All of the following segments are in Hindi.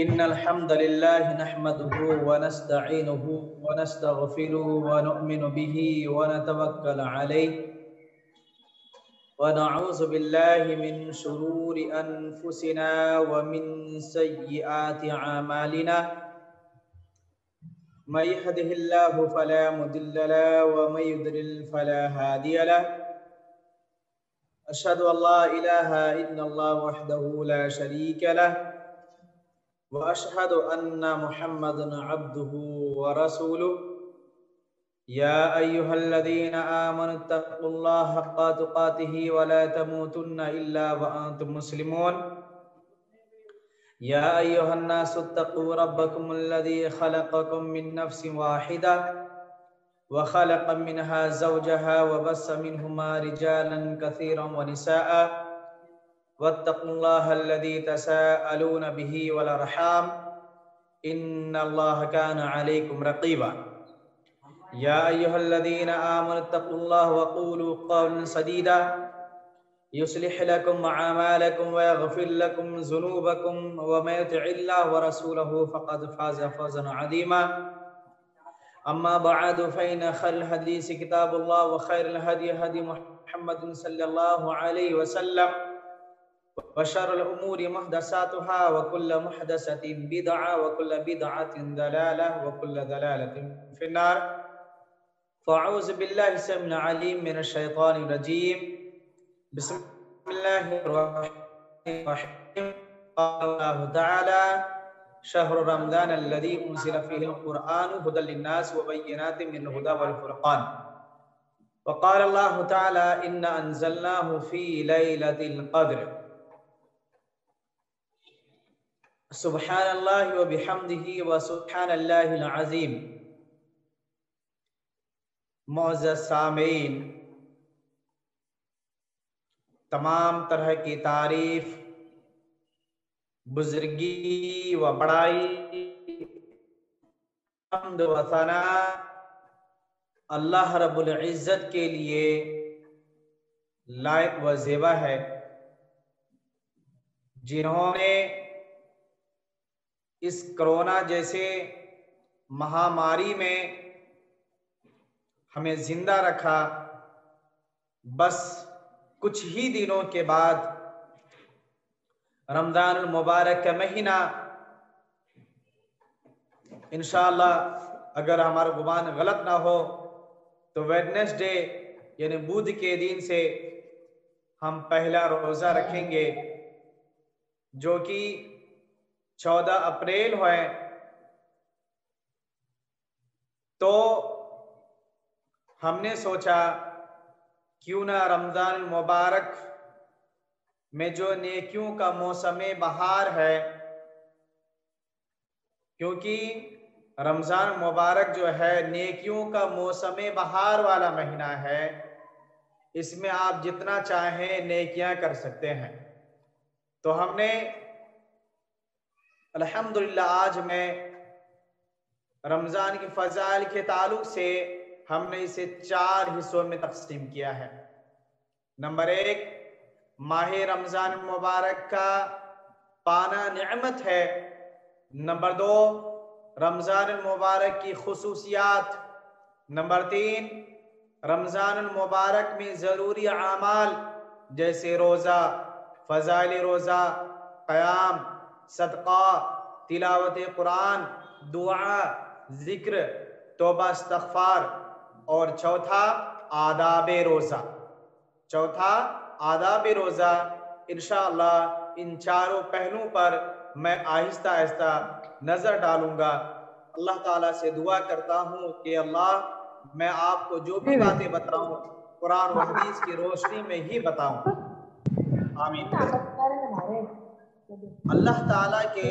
इन्नल हम्दुलिल्लाहि नहमदुहु व नस्तईनुहु व नस्तगफिरुहु व नु'मिनु बिही व नतवक्कलु अलैहि व नऊज़ु बिल्लाहि मिन शुरूरि अनफुसिना व मिन सय्यिआति अमालिना मय यहदिहिल्लाहु फला मुदिल्ल लहु व मय युद्लिल फला हादिय लहु अशहदु अल्ला इलाहा इल्लल्लाह वहदहु ला शरीका लहु व अशहदु अन्ना मुहम्मदन अब्दुहु व रसूलुहु या अय्युहल्लज़ीना आमनुत्तक़ुल्लाहा हक़्क़ तुक़ातिही व ला तमूतुन्ना इल्ला व अंतुम मुस्लिमून या अय्युहन्नासुत्तक़ू रब्बकुमुल्लज़ी ख़लक़कुम मिन नफ्सिन वाहिदा व ख़लक़ मिनहा ज़ौजहा व बस्स मिनहुमा रिजालन कसीरन व निसाअ वत्तक़ुल्लाहल्लज़ी तसाअलून बिही वल अर्हाम इन्नल्लाहा काना अलैकुम रक़ीबा या अय्युहल्लज़ीना आमनुत्तक़ुल्लाहा व क़ूलू क़ौलन सदीदा युस्लिह लकुम अमालकुम व यग़फिर लकुम ज़ुनूबकुम व मय युतिइल्लाह व रसूलहु फ़क़द फ़ाज़ फ़ौज़न अज़ीमा अम्मा बअद फ़इन्न खैरुल हदीस किताबुल्लाह व खैरुल हदी हदी मुहम्मदिन सल्लल्लाहु अलैहि वसल्लम व शर्रुल उमूरि मुहदसातुहा व कुल्लु मुहदसतिन बिदअह व कुल्लु बिदअतिन दलालह व कुल्लु दलालतिन फिन्नार फ़अऊज़ु बिल्लाहि समीउल अलीम मिनश शैतानिर रजीम बिस्मिल्लाहिर रहमानिर रहीम क़ाला तआला शहरु रमज़ान अल्लज़ी उन्ज़िला फ़ीहिल क़ुरआनु हुदल लिन्नास व बय्यिनातिन मिनल हुदा वल फ़ुरक़ान व क़ाला अल्लाहु तआला इन्ना अंज़लनाहु फ़ी लैलतिल क़द्र सुब्हानल्लाहि व बिहम्दिही व सुब्हानल्लाहिल अज़ीम। मुअज़्ज़ज़ सामीन, तमाम तरह की तारीफ, बुजुर्गी व बड़ाई, हम्द व सना अल्लाह रब्बुल इज़्ज़त के लिए लायक व ज़ेबा है, जिन्होंने इस कोरोना जैसे महामारी में हमें जिंदा रखा। बस कुछ ही दिनों के बाद रमज़ानुल मुबारक का महीना इंशाअल्लाह, अगर हमारा गुमान गलत ना हो तो वेडनेसडे यानी बुध के दिन से हम पहला रोज़ा रखेंगे, जो कि 14 अप्रैल है। तो हमने सोचा क्यों ना रमज़ान मुबारक में जो नेकियों का मौसम बहार है, क्योंकि रमज़ान मुबारक जो है नेकियों का मौसम बहार वाला महीना है, इसमें आप जितना चाहें नेकियां कर सकते हैं। तो हमने अल्हम्दुलिल्लाह आज में रमज़ान की फ़ज़ाइल के ताल्लुक से हमने इसे 4 हिस्सों में तक़सीम किया है। नंबर 1, माह रमज़ान मुबारक का पाना नेमत है। नंबर 2, रमज़ान मुबारक की खुसूसियात। नंबर 3, रमज़ान मुबारक में ज़रूरी आमाल जैसे रोज़ा, फ़ज़ाइल रोज़ा, क़याम, सदक़ा, तिलावत कुरान, दुआ, ज़िक्र, तौबा इस्तग़फ़ार। और चौथा आदाब रोज़ा। चौथा आदाब रोज़ा। इंशाअल्लाह इन चारों पहलुओं पर मैं आहिस्ता आहिस्ता नज़र डालूंगा। अल्लाह ताला से दुआ करता हूँ कि अल्लाह मैं आपको जो भी बातें बताऊं कुरान व हदीस की रोशनी में ही बताऊं। आमीन। अल्लाह ताला के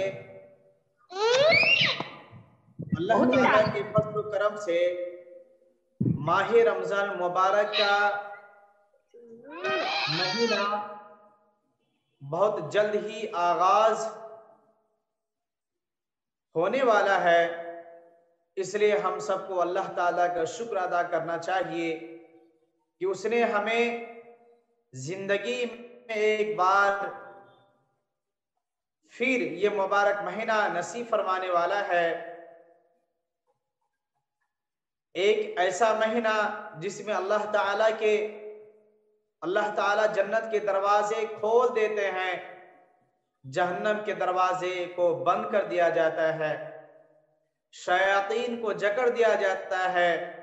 फज़्ल व करम से माह रमज़ान मुबारक का महीना बहुत जल्द ही आगाज होने वाला है। इसलिए हम सबको अल्लाह ताला का शुक्र अदा करना चाहिए कि उसने हमें जिंदगी में एक बार फिर ये मुबारक महीना नसीब फरमाने वाला है एक ऐसा महीना जिसमें अल्लाह ताला जन्नत के दरवाजे खोल देते हैं, जहन्नम के दरवाजे को बंद कर दिया जाता है, शयातीन को जकड़ दिया जाता है,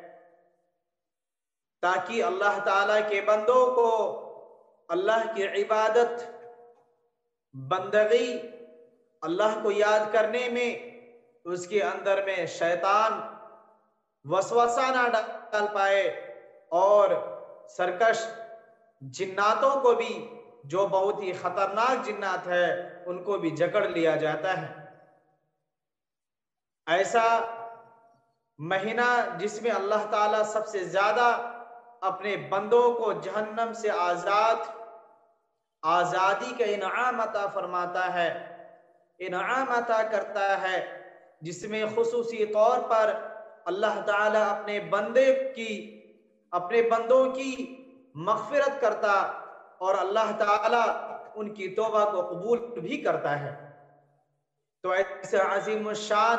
ताकि अल्लाह ताला के बंदों को अल्लाह की इबादत, बंदगी, अल्लाह को याद करने में उसके अंदर में शैतान वसवसा ना डाल पाए और सरकश जिन्नातों को भी, जो बहुत ही खतरनाक जिन्नात है, उनको भी जकड़ लिया जाता है। ऐसा महीना जिसमें अल्लाह ताला सबसे ज्यादा अपने बंदों को जहन्नम से आजादी का इनाम अता फरमाता है, इनाम अता करता है, जिसमें खुसूसी तौर पर अल्लाह ताला अपने बंदों की मग़फ़िरत करता और अल्लाह ताला उनकी तौबा को कबूल भी करता है। तो ऐसे अजीम शान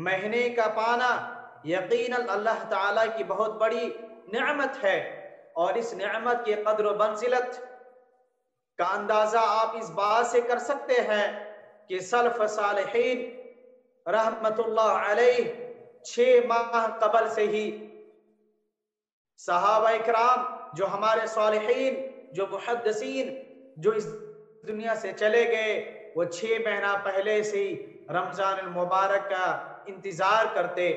महीने का पाना यकीनन अल्लाह ताला की बहुत बड़ी नेमत है, और इस नेमत के कद्र व मंजिलत का अंदाजा आप इस बात से कर सकते हैं कि सल्फ सालिहीन रहमतुल्लाह अलैह 6 माह कबल से ही सहाबा इकराम, जो हमारे सालिहीन, जो मुहद्दिसीन, जो इस दुनिया से चले गए, वो 6 महीना पहले से ही रमजान मुबारक का इंतजार करते,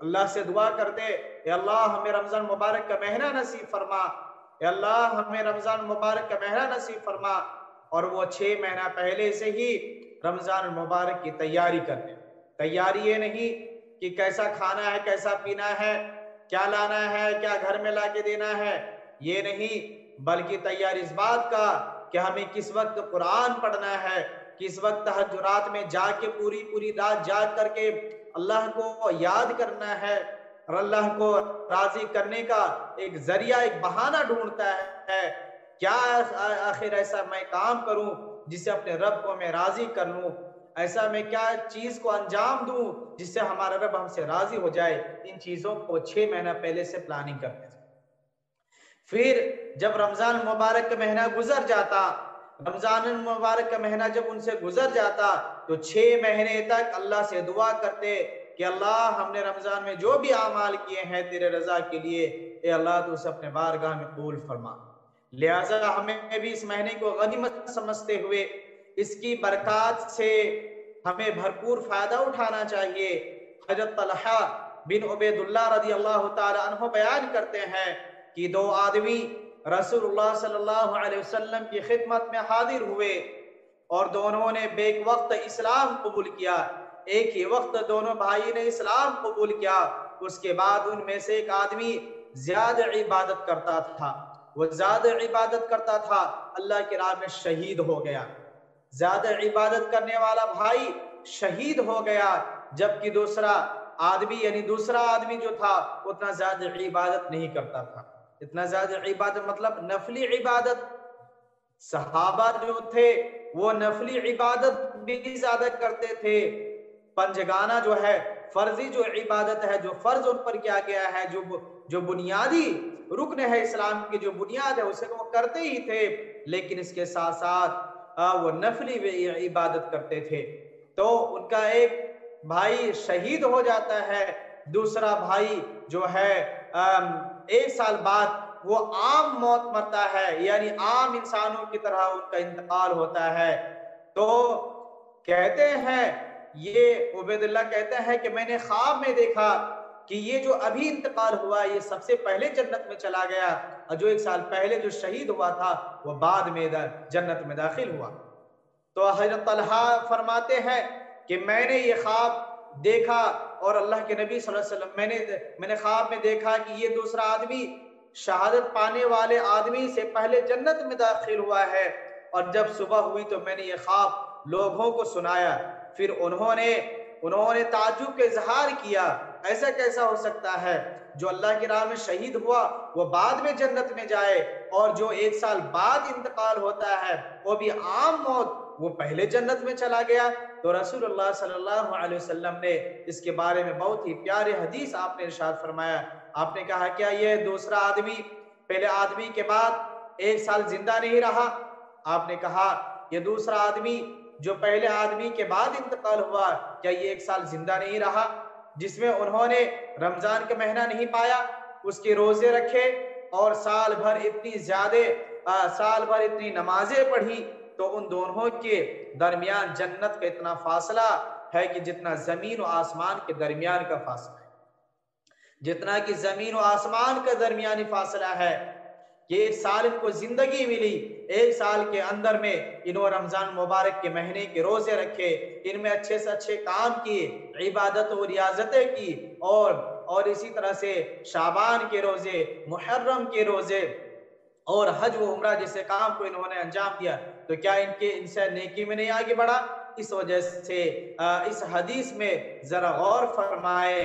अल्लाह से दुआ करते, अल्लाह हमें रमजान मुबारक का महीना नसीब फरमा, अल्लाह हमें रमजान मुबारक का महीना नसीब फरमा। और वो 6 महीना पहले से ही रमजान मुबारक की तैयारी करते। तैयारी ये नहीं कि कैसा खाना है, कैसा पीना है, क्या लाना है, क्या घर में ला के देना है, ये नहीं, बल्कि तैयारी इस बात का कि हमें किस वक्त कुरान पढ़ना है, किस वक्त तहज्जुद में जाके पूरी रात जाग करके अल्लाह को याद करना है, और अल्लाह को राजी करने का एक जरिया, एक बहाना ढूंढता है, क्या आखिर ऐसा मैं काम करूं जिससे अपने रब को मैं राजी कर लूं, ऐसा मैं क्या चीज को अंजाम दूं जिससे हमारा रब हमसे राजी हो जाए। इन चीजों को 6 महीना पहले से प्लानिंग करते थे। फिर जब रमजान मुबारक का महीना गुजर जाता, रमजान मुबारक का महीना जब उनसे गुजर जाता, तो 6 महीने तक अल्लाह से दुआ करते कि अल्लाह हमने रमजान में जो भी आमाल किए हैं तेरे रजा के लिए, ए अल्लाह तू उसे अपने बारगाह में कबूल फरमा। लिहाजा हमें भी इस महीने को गनीमत समझते हुए इसकी बरकत से हमें भरपूर फायदा उठाना चाहिए। हजरत तलहा बिन उबैदुल्लाह रज़ी अल्लाह ताला अन्हु बयान करते हैं कि 2 आदमी रसूलुल्लाह सल्लल्लाहु अलैहि वसल्लम की खिदमत में हाजिर हुए और दोनों ने बेक वक्त इस्लाम कबूल किया। एक ही वक्त दोनों भाई ने इस्लाम कबूल किया। उसके बाद उनमें से एक आदमी ज्यादा इबादत करता था, वो ज्यादा इबादत करता था, अल्लाह की राह में शहीद हो गया। ज्यादा इबादत करने वाला भाई शहीद हो गया, जबकि दूसरा आदमी जो था उतना ज्यादा इबादत नहीं करता था। इतना ज्यादा इबादत मतलब नफली इबादत। सहाबा जो थे वो नफली इबादत भी ज्यादा करते थे। पंजगाना जो है, फर्जी जो इबादत है, जो फर्ज उन पर किया गया है, जो बुनियादी रुकन है इस्लाम की, जो बुनियाद है, उसे वो करते ही थे, लेकिन इसके साथ साथ वो नफली इबादत करते थे। तो उनका एक भाई शहीद हो जाता है, दूसरा भाई जो है 1 साल बाद वो आम मौत मरता है, यानी आम इंसानों की तरह उनका इंतकाल होता है। तो कहते हैं, ये उबैदुल्लाह कहते हैं कि मैंने ख्वाब में देखा कि ये जो अभी इंतकाल हुआ ये सबसे पहले जन्नत में चला गया, और जो 1 साल पहले जो शहीद हुआ था वो बाद में जन्नत में दाखिल हुआ। तो हजरत तलहा फरमाते हैं कि मैंने ये ख्वाब देखा और अल्लाह के नबी सल्लल्लाहु अलैहि वसल्लम, मैंने ख्वाब में देखा कि ये दूसरा आदमी शहादत पाने वाले आदमी से पहले जन्नत में दाखिल हुआ है। और जब सुबह हुई तो मैंने ये ख्वाब लोगों को सुनाया, फिर उन्होंने ताज्जुब का इजहार किया, ऐसा कैसा हो सकता है जो अल्लाह की राह में शहीद हुआ वो बाद में जन्नत में जाए, और जो 1 साल बाद इंतकाल होता है वो भी आम मौत, वो पहले जन्नत में चला गया। तो रसूलुल्लाह सल्लल्लाहु अलैहि वसल्लम ने इसके बारे में बहुत ही प्यारे हदीस आपने इरशाद फरमाया। आपने कहा क्या ये दूसरा आदमी पहले आदमी के बाद 1 साल जिंदा नहीं रहा? आपने कहा ये दूसरा आदमी जो पहले आदमी के बाद इंतकाल हुआ, क्या ये 1 साल जिंदा नहीं रहा, जिसमें उन्होंने रमजान का महीना नहीं पाया, उसके रोजे रखे और साल भर इतनी नमाजें पढ़ी? तो उन दोनों के दरमियान जन्नत का इतना फासला है कि जितना जमीन और आसमान के दरमियान का फासला है, जितना कि जमीन और आसमान का दरमियानी फासला है। कि 1 साल इनको जिंदगी मिली, 1 साल के अंदर में इन्होंने रमजान मुबारक के महीने के रोजे रखे, इनमें अच्छे से अच्छे काम किए, इबादत और रियाजतें की, और इसी तरह से शाबान के रोजे, मुहर्रम के रोजे और हज व उम्रा जैसे काम को इन्होंने अंजाम दिया। तो क्या इनसे नेकी में नहीं आगे बढ़ा? इस वजह से इस हदीस में जरा गौर फरमाए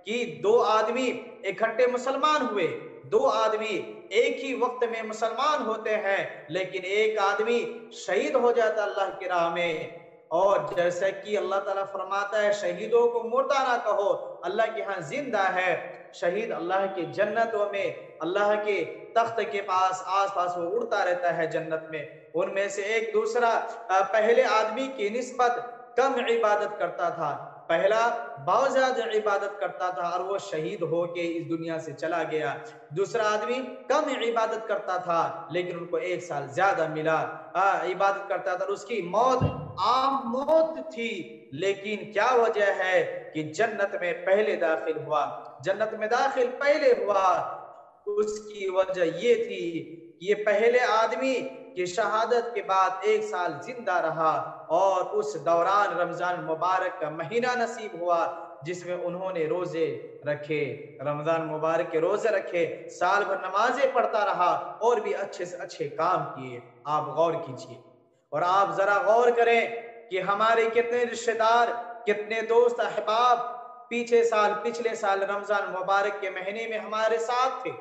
कि 2 आदमी इकट्ठे मुसलमान हुए, 2 आदमी एक ही वक्त में मुसलमान होते हैं, लेकिन एक आदमी शहीद हो जाता अल्लाह की राह में। और जैसे कि अल्लाह ताला फरमाता है शहीदों को मुर्दा ना कहो, अल्लाह के यहाँ जिंदा है। शहीद अल्लाह की जन्नतों में, अल्लाह के तख्त के पास आसपास वो उड़ता रहता है जन्नत में। उनमें से एक दूसरा पहले आदमी की निस्बत कम इबादत करता था, पहला बहुत ज्यादा इबादत करता था और वो शहीद होके इस दुनिया से चला गया। दूसरा आदमी कम इबादत करता था लेकिन उनको 1 साल ज्यादा मिला, इबादत करता था, उसकी मौत आम मौत थी, लेकिन क्या वजह है कि जन्नत में पहले दाखिल हुआ, जन्नत में दाखिल पहले हुआ। उसकी वजह ये थी कि ये पहले आदमी कि शहादत के बाद 1 साल जिंदा रहा और उस दौरान रमजान मुबारक का महीना नसीब हुआ जिसमें उन्होंने रोजे रखे, रमजान मुबारक के रोजे रखे, साल भर नमाजें पढ़ता रहा और भी अच्छे से अच्छे काम किए। आप गौर कीजिए और आप जरा गौर करें कि हमारे कितने रिश्तेदार, कितने दोस्त अहबाब पिछले साल रमजान मुबारक के महीने में हमारे साथ थे।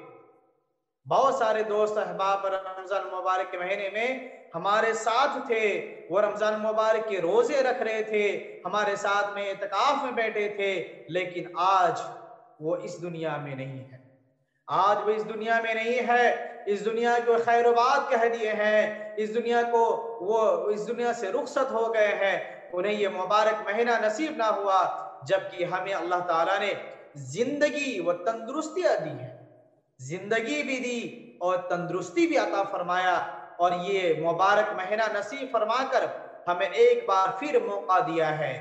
बहुत सारे दोस्त अहबाब रमजान मुबारक के महीने में हमारे साथ थे, वो रमजान मुबारक के रोजे रख रहे थे, हमारे साथ में इत्काफ में बैठे थे, लेकिन आज वो इस दुनिया में नहीं है, आज वो इस दुनिया में नहीं है। इस दुनिया को खैरबाद कह दिए हैं, इस दुनिया से रुखसत हो गए हैं, उन्हें ये मुबारक महीना नसीब ना हुआ, जबकि हमें अल्लाह ताला ने जिंदगी व तंदुरुस्तियां दी है, जिंदगी भी दी और तंदुरुस्ती भी अता फरमाया। और ये मुबारक महीना नसीब फरमाकर हमें एक बार फिर मौका दिया है।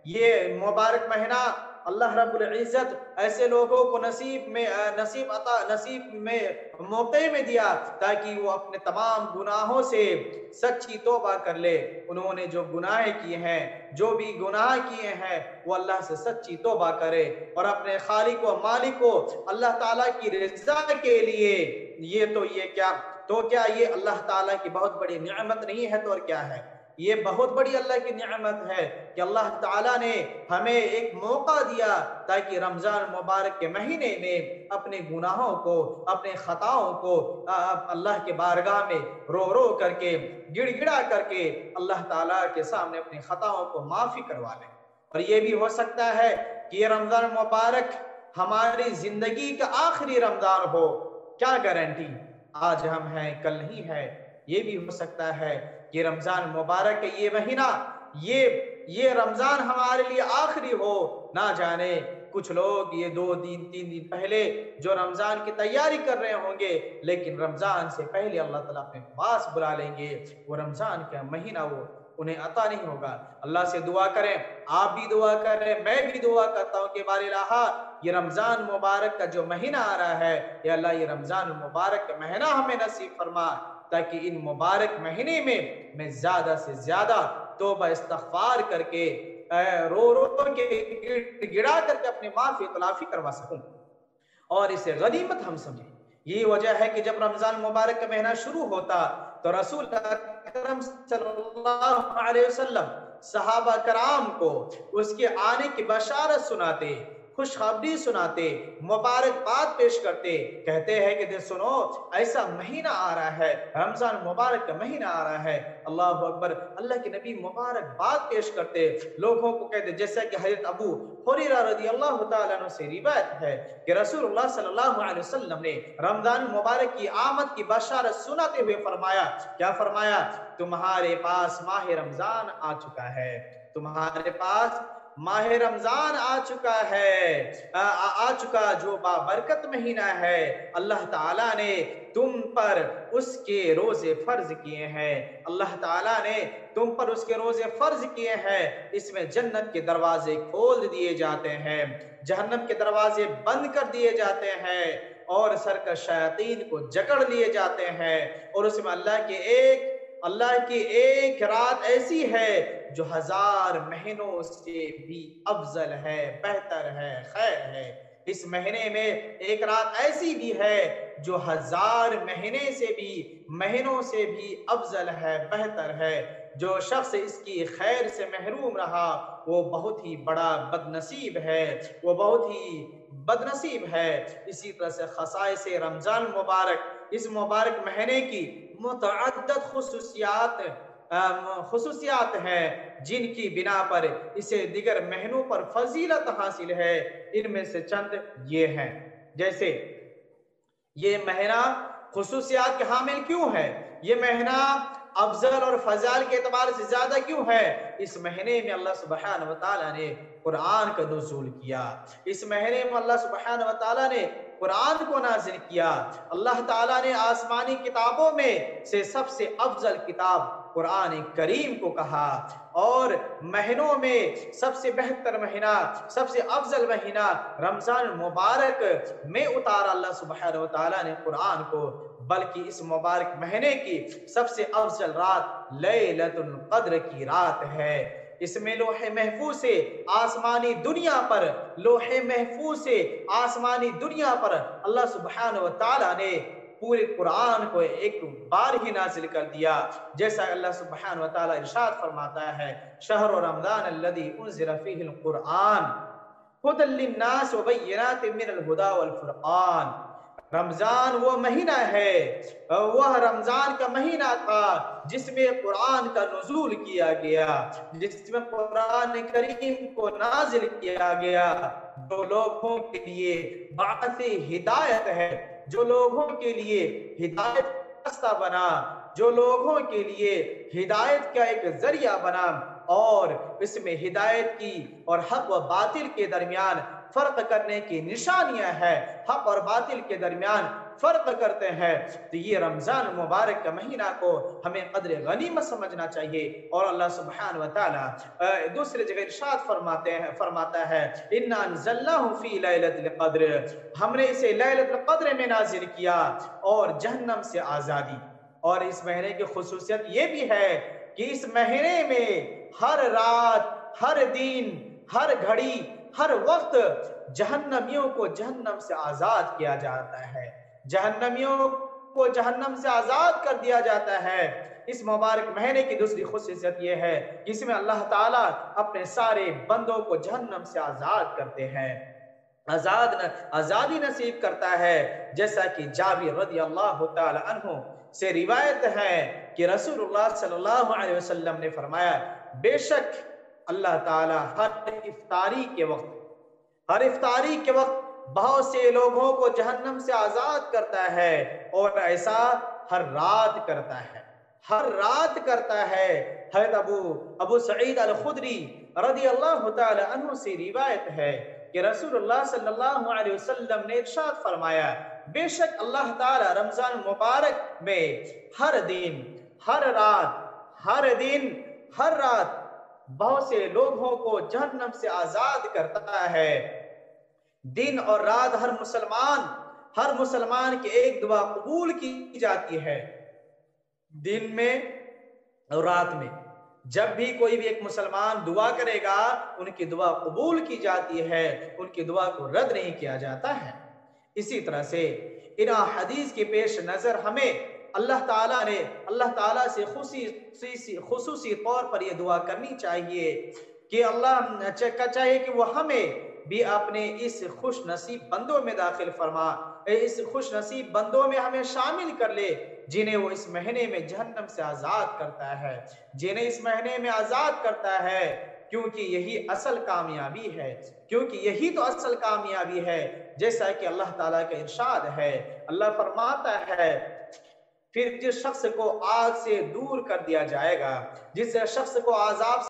ये मुबारक महीना अल्लाह रब्बुल इज्जत ऐसे लोगों को नसीब में मौके में दिया ताकि वो अपने तमाम गुनाहों से सच्ची तौबा कर ले। उन्होंने जो गुनाह किए हैं, जो भी गुनाह किए हैं, वो अल्लाह से सच्ची तौबा करे और अपने खालिक व मालिक को अल्लाह ताला की रज़ा के लिए क्या ये अल्लाह ताला की बहुत बड़ी नियामत नहीं है? तो और क्या है? ये बहुत बड़ी अल्लाह की नियामत है कि अल्लाह ताला ने हमें एक मौका दिया ताकि रमजान मुबारक के महीने में अपने गुनाहों को, अपने खताओं को अल्लाह के बारगाह में रो रो करके, गिड़गिड़ा करके अल्लाह ताला के सामने अपने खताओं को माफी करवा लें। और ये भी हो सकता है कि ये रमजान मुबारक हमारी जिंदगी का आखिरी रमजान हो, क्या गारंटी, आज हम हैं कल नहीं है। ये भी हो सकता है कि रमजान मुबारक के ये महीना, ये रमजान हमारे लिए आखिरी हो। ना जाने कुछ लोग ये 2 दिन 3 दिन पहले जो रमजान की तैयारी कर रहे होंगे, लेकिन रमजान से पहले अल्लाह ताला अपने पास बुला लेंगे, वो रमजान का महीना वो उन्हें अता नहीं होगा। अल्लाह से दुआ करें, आप भी दुआ करें, मैं भी दुआ करता हूँ कि बारे लाहा ये रमजान मुबारक का जो महीना आ रहा है, या अल्लाह ये रमजान मुबारक का महीना हमें नसीब फरमा ताकि इन मुबारक महीने में मैं ज्यादा से ज्यादा तौबा इस्तगफार करके रो रो के गिड़ा करके अपनी माफी तलाफी करवा सकूं और इसे गनीमत हम समझें। यही वजह है कि जब रमजान मुबारक का महीना शुरू होता तो रसूल अकरम सल्लल्लाहु अलैहि वसल्लम सहाबा कराम को उसके आने की बशारत सुनाते, खुशखबरी सुनाते, मुबारकबाद पेश करते, कहते हैं कि सुनो ऐसा महीना आ रहा है, रमजान मुबारक का महीना आ रहा है। अल्लाह अकबर, अल्लाह के नबी मुबारकबाद पेश करते, लोगों को कहते, जैसा कि हज़रत अबू हुरैरा रज़ियल्लाहु ताला अन्हु से रिवायत है कि रसूलुल्लाह सल्लल्लाहु अलैहि वसल्लम ने रमजान मुबारक की आमद की बशारत सुनाते हुए फरमाया, क्या फरमाया? तुम्हारे पास माह रमजान आ चुका है, तुम्हारे पास माह रमजान आ चुका है, आ चुका जो बाबरकत महीना है। अल्लाह ताला ने तुम पर उसके रोजे फर्ज किए हैं, अल्लाह ताला ने तुम पर उसके रोजे फर्ज किए हैं। इसमें जन्नत के दरवाजे खोल दिए जाते हैं, जहन्नम के दरवाजे बंद कर दिए जाते हैं और सरकश शयातीन को जकड़ लिए जाते हैं। और उसमें अल्लाह की एक रात ऐसी है जो 1000 महीनों से भी अफजल है, बेहतर है, खैर है। इस महीने में एक रात ऐसी भी है जो 1000 महीनों से भी अफजल है, बेहतर है। जो शख्स इसकी खैर से महरूम रहा वो बहुत ही बड़ा बदनसीब है, वो बहुत ही बदनसीब है। इसी तरह से खसाइस रमजान मुबारक, इस मुबारक महीने की मुतअद्दिद खुसूसियात हैं जिनकी बिना पर इसे दिगर महीनों पर फजीलत हासिल है। इनमें से चंद ये हैं, जैसे ये महीना खुसूसियात के हामिल क्यों है, ये महीना अफजल और फजाल के एतबार से ज्यादा क्यों है? इस महीने में अल्लाह सुब्हानहू व तआला ने कुरान का नुज़ूल किया, इस महीने में अल्लाह सुब्हानहू व तआला ने कुरान को नाज़िल किया। अल्लाह ताला ने आसमानी किताबों में से सबसे अफजल किताब कुरान करीम को कहा, और महीनों में सबसे बेहतर महीना, सबसे अफजल महीना रमजान मुबारक में उतारा अल्लाह सुब्हानहू व तआला ने कुरान को। बल्कि इस मुबारक महीने की सबसे अफजल रात लैलतुल क़द्र की रात है। इसमें लोहे महफूज से आसमानी दुनिया पर, लोहे महफूज से आसमानी दुनिया पर अल्लाह सुब्हानहू व तआला ने पूरे कुरान को एक बार ही नाज़िल कर दिया। जैसा अल्लाह सुब्हानहू व तआला इरशाद फरमाता है, शहर रमज़ान अल्लज़ी उन्ज़िला फ़ीहिल कुरआन हुदल लिन्नास व बय्यिनातिन मिनल हुदा वल फुरक़ान। रमजान वो महीना है, वह रमजान का महीना था जिसमें कुरान का नुज़ूल किया गया, जिसमें कुरान करीम को नाजिल किया गया, जो लोगों के लिए बाअसे हिदायत है, जो लोगों के लिए हिदायत का रास्ता बना, जो लोगों के लिए हिदायत का एक जरिया बना, और इसमें हिदायत की और हक व बातिल के दरमियान फर्क करने की निशानियां हैं, हक और बातिल के दरमियान फर्क करते हैं। तो ये रमजान मुबारक का महीना को हमें कद्र गनीमत समझना चाहिए। और अल्लाह सुब्हानहू व तआला दूसरी जगह इरशाद फरमाता है, इन्ना अंज़लनाहु फी लैलतिल क़द्र, हमने इसे लैलतुल क़द्र में नाज़िल किया, और जहन्नम से आज़ादी। और इस महीने की खुसूसियत ये भी है कि इस महीने में हर रात, हर दिन, हर घड़ी, हर वक्त जहन्नमियों को जहन्नम से आजाद किया जाता है, जहन्नमियों को जहन्नम से आजाद कर दिया जाता है। इस मुबारक महीने की दूसरी खुसूसियत यह है कि इसमें अल्लाह ताला अपने सारे बंदों को जहन्नम से आजाद करते हैं, आजादी नसीब करता है। जैसा कि जाबिर रज़ियल्लाहु ताला अन्हु से रिवायत है कि रसूलुल्लाह सल्लल्लाहु अलैहि वसल्लम ने फरमाया, बेशक अल्लाह ताला हर इफ्तारी के वक्त बहुत से लोगों को जहन्नम से आजाद करता है, और ऐसा हर रात करता है, हर रात करता है। हज़रत अबू सईद अल खुदरी रज़ियल्लाहु ताला अन्हु से रिवायत है कि रसूलुल्लाह सल्लल्लाहु अलैहि वसल्लम ने इरशाद फरमाया, बेशक अल्लाह ताला रमजान मुबारक में हर दिन, हर रात, हर दिन, हर रात बहुत से लोगों को जहन्नम से आजाद करता है। दिन और रात हर मुसलमान की एक दुआ कबूल की जाती है। दिन में और रात में जब भी कोई भी एक मुसलमान दुआ करेगा, उनकी दुआ कबूल की जाती है, उनकी दुआ को रद्द नहीं किया जाता है। इसी तरह से इन हदीस के पेश नजर हमें अल्लाह ताला से खुसूसी तौर पर यह दुआ करनी चाहिए कि अल्लाह चाहिए कि वो हमें भी अपने इस खुश नसीब बंदों में दाखिल फरमा, इस खुश नसीब बंदों में हमें शामिल कर ले जिन्हें वो इस महीने में जहन्नम से आजाद करता है, जिन्हें इस महीने में आजाद करता है, क्योंकि यही असल कामयाबी है, क्योंकि यही तो असल कामयाबी है। जैसा कि अल्लाह ताला का इरशाद है, अल्लाह फरमाता है, फिर जिस शख्स को आग से दूर कर दिया जाएगा, जिस शख्स को आजाब